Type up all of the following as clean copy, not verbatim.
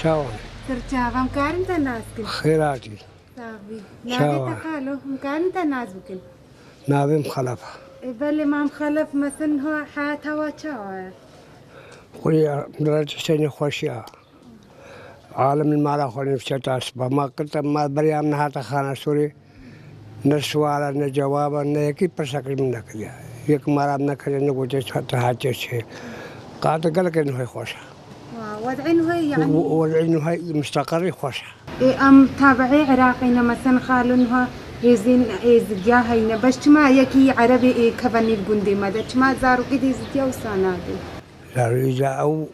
Ciao. ترجع مكان تناس كن خيراتي. صافي شاو. نادي تخالو مكان تناس بكن نابي مخلفة. بل ما مخلف مثلا هو حياتها وشاو خويا درجة سنة خوشيا. عالم المال خوني في شتاس بما كنت ما بريام نهات خانة سوري نسوارا نجوابا نيكي برسكر من نكريا يك مرام نكريا نقول حتى هاتشي قاعد قال كأنه هي خوشة وضعين هي يعني وإنه هي مستقر خوشة. أم تابعي عراقينا مثلا خالونها يزين يزجا هينا بس ما يكي عربي كفني الجندي ماذا ما زارو كده يزجا وسانادي لا رجع أو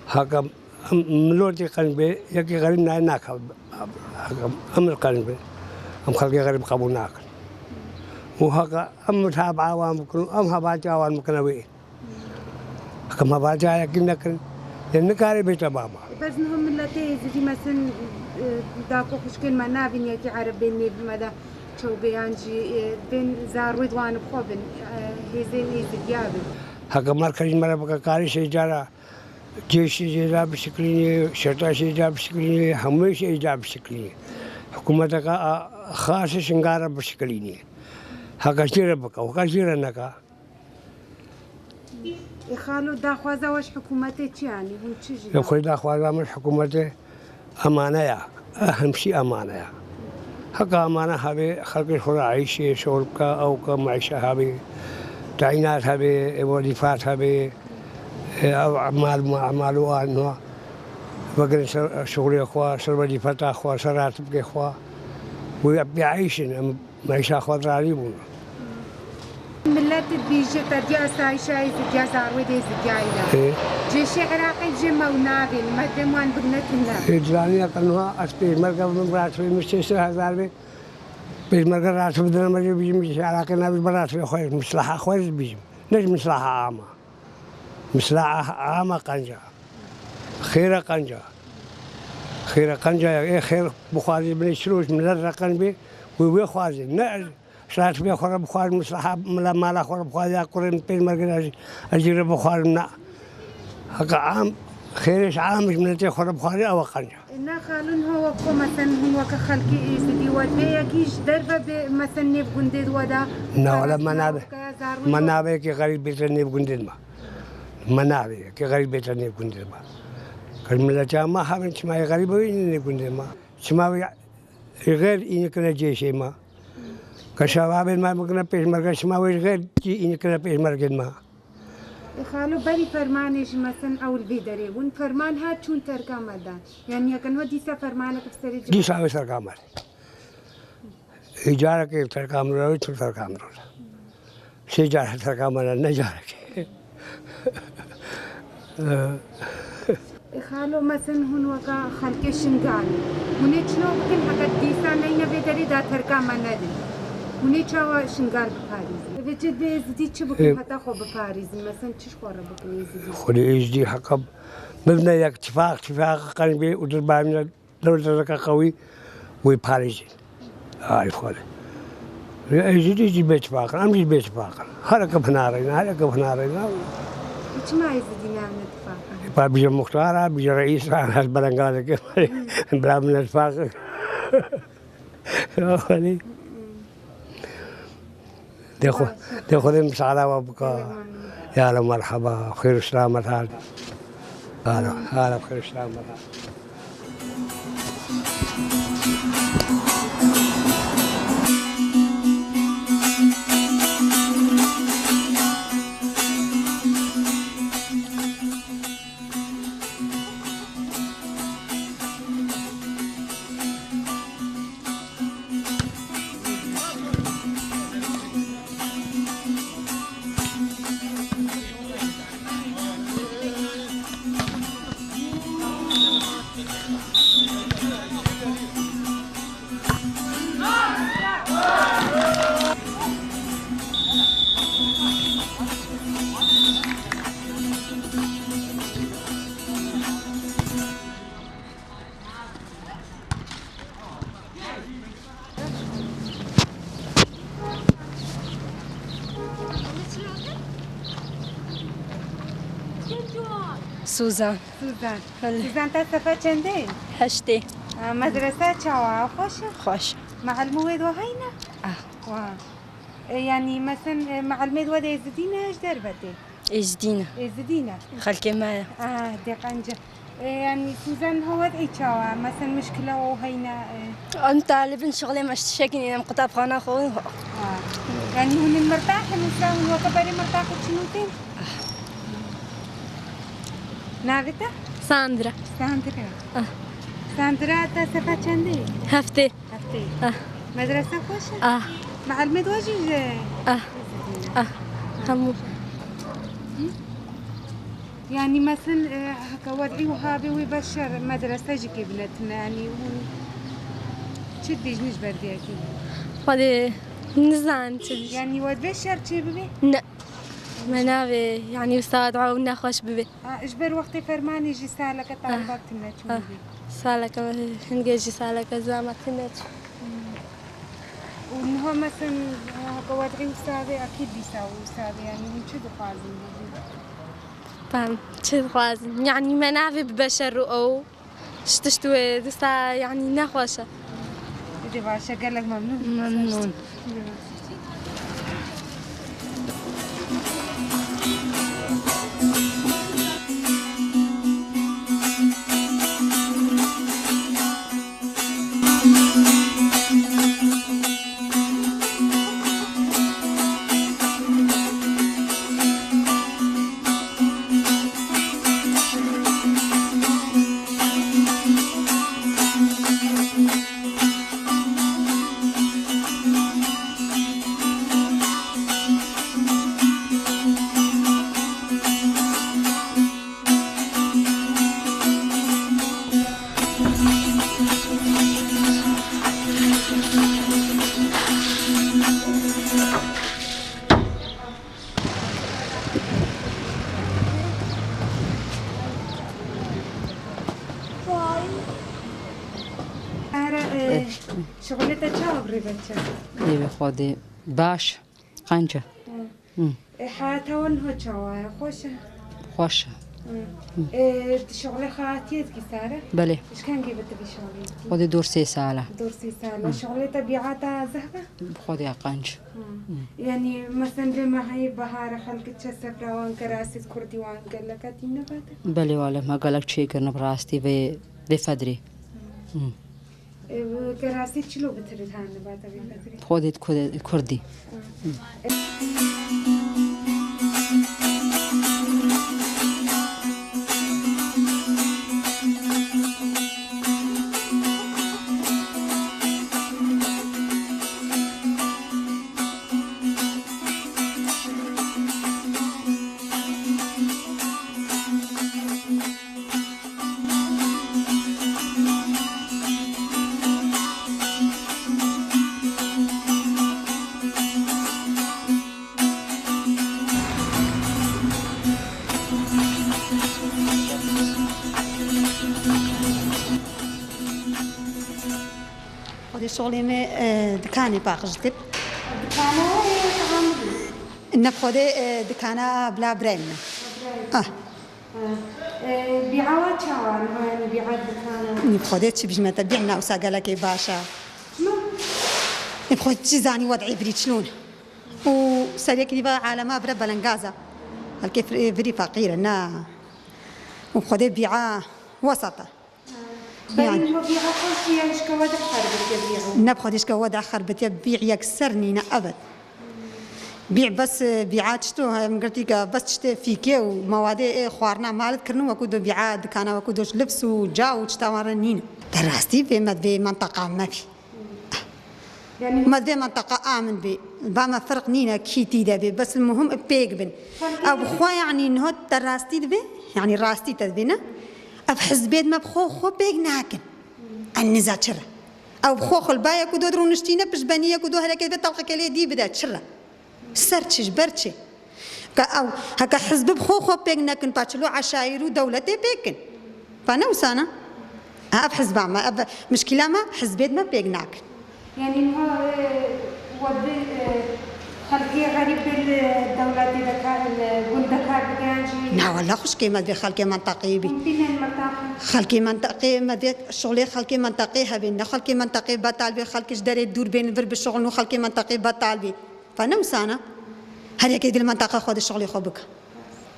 هكذا ملوتي قلبي يكي غريب ناك هكذا أمر قلبي أم خلقي غريب قبول ناك وهكذا أم تابع عوام كن أم هباج عوام كنوي كم هباج يكي نكن لنكاري بيت بابا بس نهم ملتي زي مثلا داكو مشكل ما نابين يكي عربي نيب ماذا شو بيانجي بين زار ودوان بخوبن هيزين يزجابن هكذا مركز مرة بكاري شجرة جيش شجرة بشكلية شرطة شجرة بشكلية هميش شجرة بشكلية حكومتك خاصة شنغارة بشكلية هكذا شيرة بكا وكذا شيرة نكا خالو داخوازا واش حكومتي يعني هم تشجي يقول داخوازا مش حكومتي أمانة يا أهم شيء أمانة يا هكذا أمانة هذه خلق الخلا عيشة شربك أو كمعيشة هذه تعيينات هذه وظيفات هذه أو أعمال وأنواع بقول شغلي أخوة سربي فتاة أخوة سراتب أخوة وبيعيشن معيشة أخوة راليبون. ملت بيجي ترجع سايشة زجاج عروضي زجاجنا. جيش عراقي جمع ونابين ما دموان بنتنا. إجرانية كانوا أسبيل مركب من براسي مستشفى هذا بيج مركب راسي بدنا ما بيجي مش عراقي نابي براسي أخوي مصلحة أخوي بيجي نج مصلحة عامة. مصلحة عامة قنجة. خير قنجة. خير قنجة إيه خير بخاري بني شروش من الرقم بي وبيخارج نعم. شلات بيا خرب بخار مصلحة ما لا خرب بخار يأكلون بين مركز أجير بخارنا هكا عام خيرش عام مش من تي خرب بخاري أو قنجة. إن خالون هو مثلا هو كخلقي إزدي ودي يكيش درب مثلا نبغندد ودا. لا ولا منابع كي غريب بيتني بغندد ما منابع كي غريب بيتني بغندد ما. كلمة جامع ما هم شما غريب وين بغندد ما شما غير إني كنا جيش ما. كشباب ما ممكن بيش مركز ما ويغير إني كنا بيش مركز ما. خالو بري فرمانش مثلا أو البيدري ون فرمان هاد شون تركا مدان يعني هكذا ديسا فرمانك بستري دي ساوي تركا مر. إجارة كي تركا مر شو تركا مر. شجارة تركا مر نجارة كي. خالو مثلا هون وكا خلق شنغال هوني شنو ممكن هكذا ديسا نينا بيدري دا تركا مندي. هوني شوا شنغال بباريس. بتجد بيزدي شو بكون حتى خو بباريس مثلا تش خورة بكون يزدي. خلي يزدي حقب مبنى اتفاق قلبي ودربامنا دولة قوي وباريس. عارف خلي. يجي بيت باقر أمشي بيت باقر هلا كفنارينا هلا كفنارينا وش ما يزيدين عن اتفاقا؟ بيجي مختار بيجي رئيس هالبلنقال بلا من الفاقر خلي دخل مسعرة وابقى يا له مرحبا خير سلامة هلا بخير سلامة سوزان سوزان تا صفحه چنده؟ هشته مدرسه چاوا خوشه؟ خوش معلموه دو هینا؟ يعني مثلا معلمة وده يزدينا ايش دربته؟ اجدينا يزدينا خلكي معايا دقنجة يعني سوزان هو وضعي شوا مثلا مشكلة وهينا انت لبن شغلي مش تشكيني انا مقطع خانه خو يعني هن المرتاح مثلا وكبري مرتاح شنوتين نابتا ساندرا ساندرا تا صفحة چنده؟ هفته مدرسة خوشه؟ معلمة واجي همو يعني مثلا هكا وضعي وهابي ويبشر مدرسة جي بنتنا يعني شد بيجنيش بردي أكيد هذا نزان تبي يعني وتبشر شي ببي؟ لا منابي يعني أستاذ عاونا خوش ببي إجبر وقت فرمان يجي سالك طالبات تنتش ببي سالك هنجي سالك زامت تنتش وإنه مثلا هكا وضعي وسابي أكيد بيساوي وسابي يعني هم شدوا قازم ببي فهم شو خوازن يعني منابي ببشر أو شتشتوي دسا يعني نخوشة إذا باشا قال لك ممنون شغلتها چاوری بچه دیو خودی باش قنچه حياتها ونها چاوه خوشه خوشه شغل خاتيت كي سارة بله ايش كان جيبت بشغلي خودی دور 3 ساله دور 6 سالة شغلي تبيعاتها ذهبة خودی قنچ يعني مثلا لما هي بهار خلقت سفرة وان كراسي كردي وان قال لك تينا باتا بله والا ما قالك چی کرنا براستی و فدری كراسي چلو بترد هان باتا بفدري خودی کردی خودی شغلی می دکانی باقش دب نبخده دكانا بلا برايم بيعات شوان يعني بيعات دكانا نبخده تشي بجمة بيعنا وساقلك باشا نبخده تشيزاني وضعي بريد شلون وساليك دي بقى عالمها برا بلنغازا هالكيف بري فقيرة نا وبخده بيعا وسطة يعني هو بيعا كل شيء مش كوضع خربت يبيعوا نبخدش كوضع خربت يبيع يكسرني نا أبد بيع بس بيعات شتو مقرتيك بس تشتي فيكي ومواد خوارنا مالت كرنو وكودو بيعات كان وكودوش لبس وجاو وتشتاورنين دراستي في منطقة ما في يعني ما في منطقة آمن بي بما فرق نينا كيتي دبي بس المهم بيك بن أو خوا يعني إنه دراستي دبي يعني راستي تدبينا أبحس بيد ما بخو خو بيك ناكن النزات شرة أو بخو خلبايا كودو درو نشتينا بش بنية كودو هلا كده طلقة كلي دي بدأت شرة سرتش برتش أو هكا حزب بخو خو بيك ناكن باتشلو عشاير ودولتي بيكن فأنا وسانا أبحس ما مشكلة ما حزبيد ما بيك ناكن يعني هو ودي خلقي غريب بالدولة دي ذكاء الجند ذكاء بجانجي لا والله خش كيما ذي خلقي منطقي بي فين المرتاح خلقي منطقي ما ذي الشغل خلقي منطقي هبين خلقي منطقي بطال بي خلقي جدار الدور بين الفرب الشغل وخلقي منطقي بطال بي فأنا وسانا هل كيدي المنطقة خذ الشغل خبك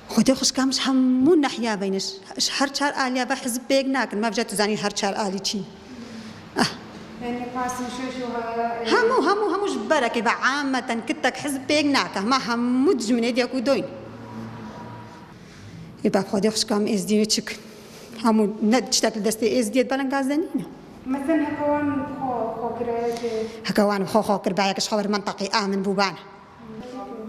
خذي خش كامش همون ناحية بينش هر شهر آلية بحزب بيك ناكن ما بجات تزاني هر شهر آلي شيء يعني قاسم شو همو جبرك بعامة كتك حزب بيك ناكه ما همو تجمني ديكو دوين يبقى خذي خش كام إز دي تشك همو ندشتك دستي إز دي بلنغازنينا مثلا هكوان هكوان خو كربايك خبر منطقي آمن بوبان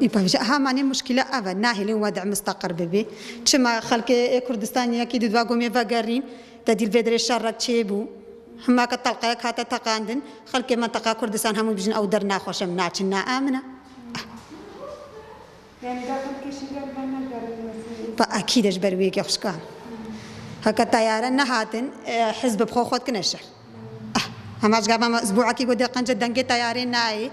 يبقى ها ماني مشكلة أبد ناهي لين وضع مستقر ببي تشما خلك كردستانيا كي دوا قومي فقرين تدير فيدري الشارك تشيبو هما كطلقة كاتا تقاندن خلك منطقة كردستان هم بيجن أو درنا خوشم ناتشنا آمنة يعني داخل كيشنجر بنا فأكيد أجبر ويك يخشكان هكا طيارة نهاتن حزب بخوخوت كنشر هما جابا أسبوع كي قد قنجة دنجي طيارين ناي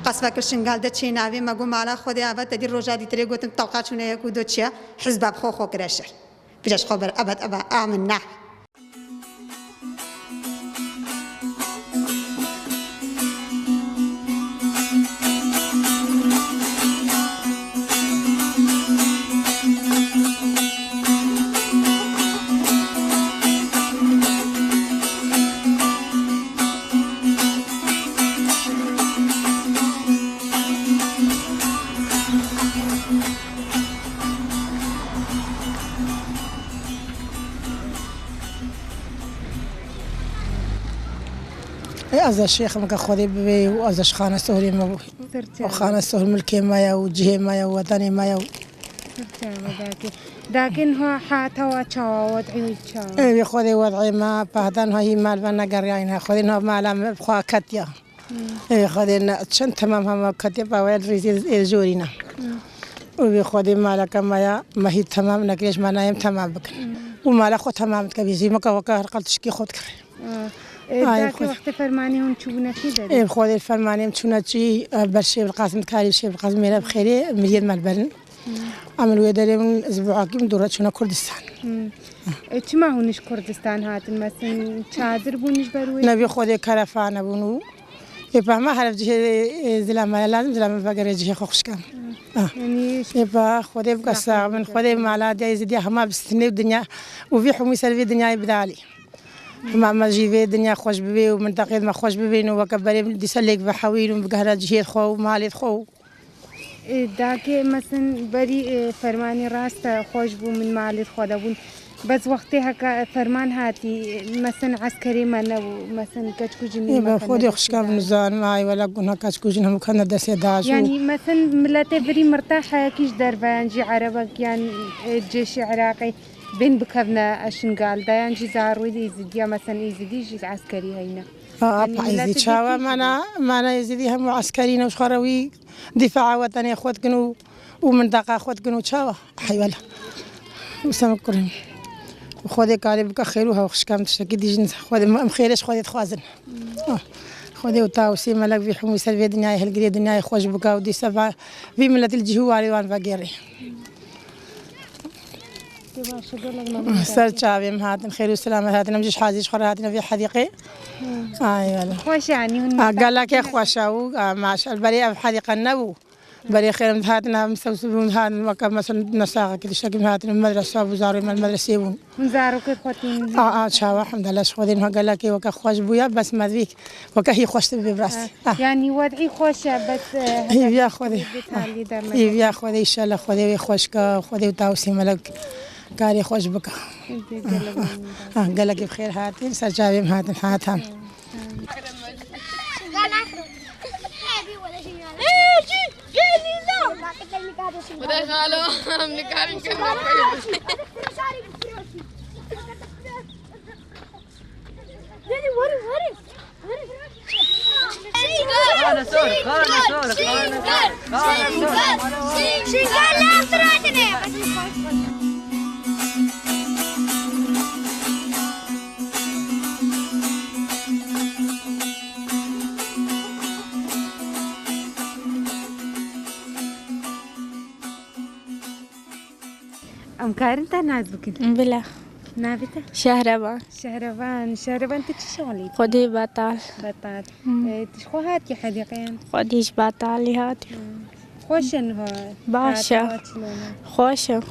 قصفة كرشنقال دتشي نابي ما قوم على خودي أبد تدير رجادي تريقوت طلقات شنو يكو دوتشيا حزب بخوخو كنشر بيجاش خبر أبد آمن ناح از الشيخ مك خودي بي واز خانه سوري ما وخانه سوري ملكي ما وجهه ما وطني ما لكن هو حاتوا تشوا وضعي تشوا اي خودي وضعي ما بعدن هي مال بنا قرينها خودي نو مال بخوا كتيا اي خودي شن تمام هم كتيا باول ريزي جورينا وبخودي مالك ما هي تمام نكليش ما نايم تمام بك ومال خو تمام كبيزي مك وكا قلت شكي خود كر ذاك وقت فرماني هون شونا كذا ايه بخودي الفرماني مشونا شي برشي بالقاسم كاري شي بالقاسم ميلا بخيري مليون مال عملوا يدري من اسبوع كم دورت شنا كردستان ما هونش كردستان هات مثلا شادر بونش بروي نبي خودي كرفانه بونو يبقى ما عرف جه زلمه لازم زلمه فقر جه خوش كان يعني يبقى خودي بقى من خودي مالا دي زدي ما بستني الدنيا وفي حمي سلبي الدنيا بدالي ما جيبي الدنيا خوش ببي ومنطقه ما خوش ببي وكبري بدي سلك بحويل وبقهر جهه خو مالي خو داكي مثلا بري فرماني راست خوش بو من مالي خدا بون بس وقتي هكا فرمان هاتي مثلا عسكري منا مثلا كتكو جني ما خودي خوش كان نزان معي ولا قلنا كتكو جنهم كان دسي داش يعني مثلا ملاتي بري مرتاحه كيش دربان جي عربك يعني الجيش العراقي بين بكبنا الشنقال دا يعني زاروي يزيديا مثلا يزيدي عسكري هينا يزيد شاوى معنا يزيدي هم عسكريين وشخروي دفاع وطني أخوات كنوا ومنطقة أخوات كنوا شاوى حيولا وسام كرهم وخذي قارب كخير وها وخش كام تشكي دي جنس خذي مخيرش خذي تخوازن خذي وطاوسي ملك في حمي سلفي دنياي هالقرية دنياي خوش بكا ودي سبعة في ملة الجهواري وان فقيري سر شعبي هاتن خير والسلامة هاتن مجيش حاجيش خور هاتن في حديقة أيوة خوش يعني قال لك يا خوشاو ماشاء البريئة في حديقة النبو بري خير من هاتنا مستوسبون هاتن وكم مثلا نساقة كده شكل هاتن المدرسة وزاروا من المدرسة يبون نزارو كيف خوتين شاوا الحمد لله شخودين قال لك وكا خوش بويا بس ما ذيك وكا هي خوش تبي براسي يعني وضعي خوشة بس هي بيا خذي هي بيا خذي إن شاء الله خذي خوشكا خذي وتاوسي ملك قال خوش بك قال لك بخير هاتين سجابي هاتن هاتهم أم كارنت نازبك بلا نابته شهربان شهربان تشغلي خدي بطال بطال تشخو هاتي حديقين خديش بطالي هاتي خوش انه باشا خوشة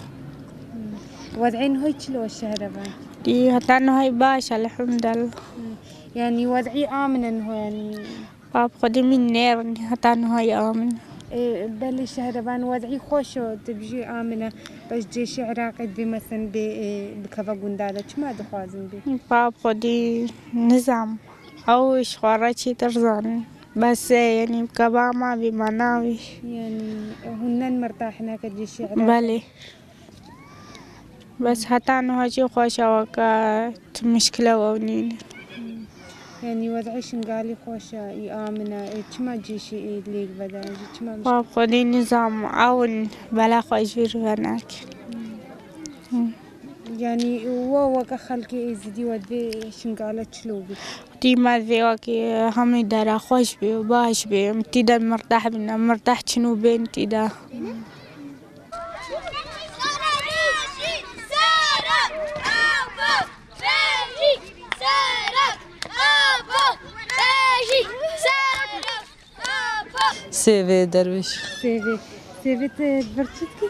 وضعين هاي شلو الشهربان دي هتانو هاي باشا الحمد لله يعني وضعي آمن انه يعني باب خدي من نير هتانو هاي آمن بل الشهربان وضعي خوش تبجي آمنة بس جيش عراقي بمثلا بكفا قندالة ما دخوازن بي باب خدي نظام أو شخورتي ترزان بس يعني بكبا ما بمناوي يعني هنن مرتاحنا كجيش عراقي بلي بس هتانو هاجي خوشة وكا مشكلة ونين يعني وضعي شنقالي خوشة يآمنة كما جيشي ليك بدا كما باب خدي نظام عون بلا خوش هناك يعني ووكا خلقي إزدي ودي شنقالة شلوبي دي ما ذيوكي هم دارا خوش بي وباش بي تيدا مرتاح بنا مرتاح شنو بين تيدا سيفي درويش سيفي برشتكي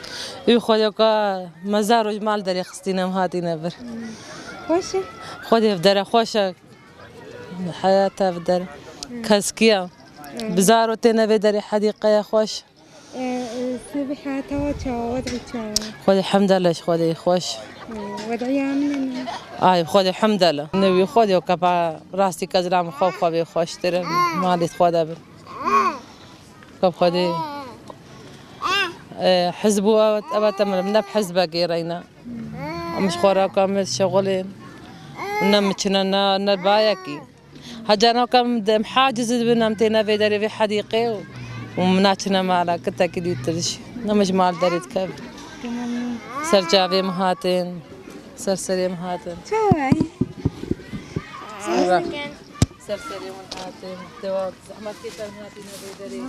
يخذ كا مزار وجمال دري خستينا مهاتي نبر خوشة خذي في درا خوشة حياتها في درا كاسكيا بزارو تينا في دري حديقة يا خوش سيفي حياتها وضعي خذي الحمد لله خذي خوش وضعي آمن خذي الحمد لله نبي خذي وكبا راسي كزرام خوف خذي خوش ترى مالي خذا بر كب خذي حزبوا أبتمر من بحزبك يرينا مش خورا كم شغلين ونمشينا نربايكي هجانا كم حاجز بنامتنا في داري في حديقة ومناتنا معنا كتا كدي ترش نمش مال داريت كاب سرجابي مهاتين سرسري مهاتين سرسري مهاتين دواب زحمة كتير مهاتين في داري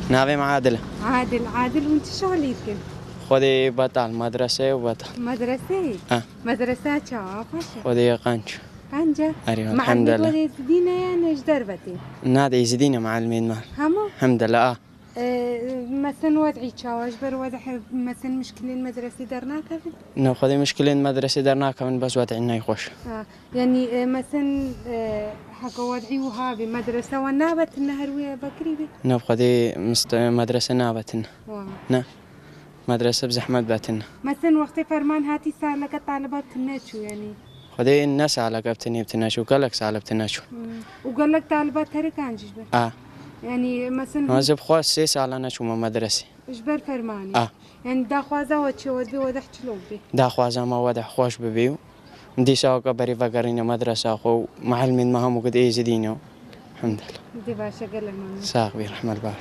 نافي عادل عادل وانت شو عليك؟ خودی بطل مدرسه و بطل مدرسه مدرسه چا خوشه خودی قنچ قنجة أيوة الحمد لله. معلمين زدينا يعني ايش دربتي نادي يزيدين معلمين مال همو الحمد لله مثلا وضعي تشاوش بر وضع مثلا مشكلة المدرسة درناك إنه خودي مشكلة مدرسة درناك من بس وضعنا يخش يعني مثلا حق وضعي وهابي مدرسة ونابت النهر ويا بكري بي إنه خودي مدرسة نابتنا نا مدرسة بزحمة باتنا مثلا وقت فرمان هاتي صار لك طالبات تناشو يعني خودي الناس على قبتني بتناشو قالك على بتناشو وقال لك طالبات ترك عن جبر يعني مثلا ما زب خواص سيس على نشو مدرسة جبر فرماني يعني دا خوازا وتشو ودي وضح تلوب بي دا خوازا ما وضح خوش ببيو دي ساوكا بري فقرين مدرسة خو معلمين ما هم قد ايه زدينو الحمد لله دي باشا قال لك ساق بي رحمة الله.